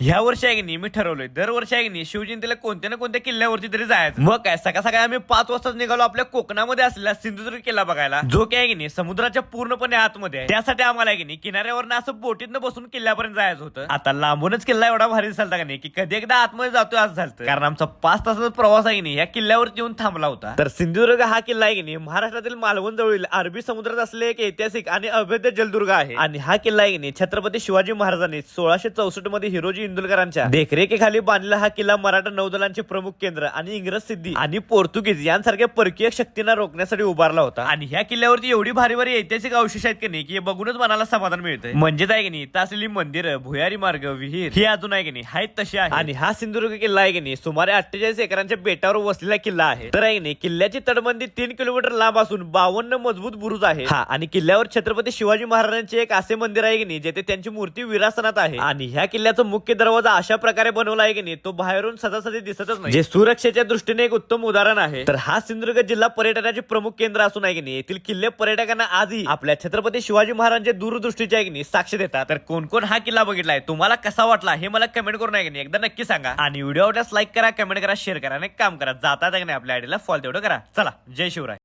ह्या वर्षी आहे की नाही मी ठरवलंय दरवर्षी आहे की नाही शिवजयंतीला कोणत्या ना कोणत्या किल्ल्यावरती तरी जायचं। मग काय सकाळ सकाळी आम्ही 5 वाजताच निघालो आपल्या कोकणामध्ये असलेला सिंधुदुर्ग किल्ला बघायला, जो की आहे की नाही समुद्राच्या पूर्णपणे आतमध्ये आहे। त्यासाठी आम्हाला आहे की नाही किनाऱ्यावरनं असं बोटीतनं बसून किल्ल्यापर्यंत जायचं होतं। आता लांबूनच किल्ला एवढा भारी दिसालता का नाही की कधी एकदा आतमध्ये जातोय असं झालं, कारण आमचा 5 तासाचा प्रवास आहे की नाही या किल्ल्यावरती येऊन थांबला होता। तर सिंधुदुर्ग हा किल्ला आहे की नाही महाराष्ट्रातील मालवण जवळील अरबी समुद्रात असलेले एक ऐतिहासिक आणि अभेद्य जलदुर्ग आहे। आणि हा किल्ला आहे की नाही छत्रपती शिवाजी महाराजांनी 1664 मध्ये हिरोजी इंदुलकरांच्या देखरेखीखाली बांधलेला हा किल्ला मराठा नौदलांचे प्रमुख केंद्र आणि इंग्रज सिद्धी आणि पोर्तुगीज यांसारख्या परकीय शक्तींना रोखण्यासाठी उभारला होता। आणि ह्या किल्ल्यावरती एवढी भारी भारी ऐतिहासिक अवशेष आहेत की नाही की बघूनच मनाला समाधान मिळतंय। म्हणजेच आहे की नाही इथं असलेली मंदिरं, भुयारी मार्ग, विहीर ही अजून आहे की नाही आहेत तशी आहे। आणि हा सिंधुदुर्ग किल्ला आहे की नाही सुमारे 48 एकरांच्या बेटावर वसलेला किल्ला आहे। तर आहे की नाही किल्ल्याची तटबंदी 3 किलोमीटर लांब असून 52 मजबूत बुरुज आहे। हा आणि किल्ल्यावर छत्रपती शिवाजी महाराजांचे एक असे मंदिर आहे की नाही जेथे त्यांची मूर्ती विरासनात आहे। आणि ह्या किल्ल्याचा मुख्य दरवाजा अशा प्रकारे बनवला आहे की नाही तो बाहेरून सजासजी दिसतच नाही, जे सुरक्षेच्या दृष्टीने एक उत्तम उदाहरण आहे। तर हा सिंधुदुर्ग जिल्हा पर्यटनाचे प्रमुख केंद्र असून आहे की नाही येथील किल्ले पर्यटकांना आजही आपल्या छत्रपती शिवाजी महाराजांच्या दूरदृष्टीचे आहे की नाही साक्ष देतात। तर कोण कोण हा किल्ला बघितलाय, तुम्हाला कसा वाटला हे मला कमेंट करून आहे की नाही एकदा नक्की सांगा। आणि व्हिडिओ आवडल्यास लाईक करा, कमेंट करा, शेअर करा आणि काम करा, जाता नाही आपल्या आयडीला फॉलो तेवढं करा। चला, जय शिवराय।